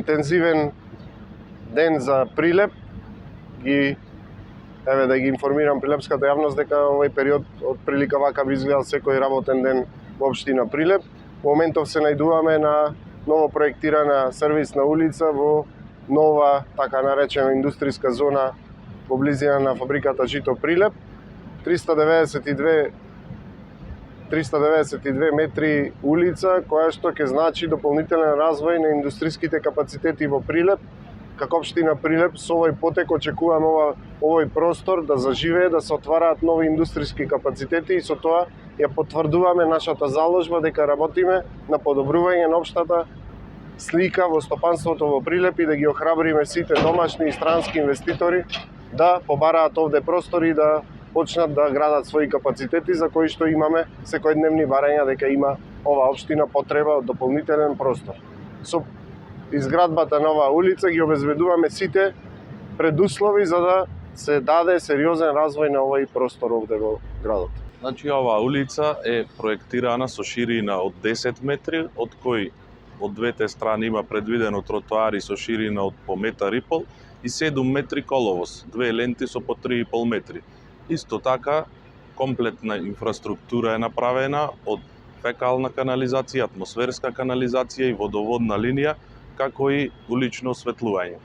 интензивен ден за Прилеп. Да ги информирам прилепската јавност дека овој период од прилика вака би изгледал секој работен ден во општина Прилеп. Во моментов се најдуваме на ново проектирана сервисна улица во нова, така наречена индустријска зона во близина на фабриката Жито Прилеп. 392 метри улица, која што ќе значи дополнителен развој на индустријските капацитети во Прилеп. Како општина Прилеп со овој потек очекуваме овој простор да заживее, да се отвараат нови индустријски капацитети и со тоа ја потврдуваме нашата заложба дека работиме на подобрување на општата слика во стопанството во Прилеп и да ги охрабриме сите домашни и странски инвеститори да побараат овде простори и да почнат да градат своји капацитети за кои што имаме секојдневни барања дека има ова општина потреба од дополнителен простор. Со изградбата на оваа улица ги обезбедуваме сите предуслови за да се даде сериозен развој на овој простор овде во градот. Значи, оваа улица е проектирана со ширина од 10 метри, од кои од двете страни има предвидено тротоари со ширина од по метар и пол и 7 метри коловоз, две ленти со по 3,5 метри. Исто така, комплетна инфраструктура е направена од фекална канализација, атмосферска канализација и водоводна линија, како и улично осветлување.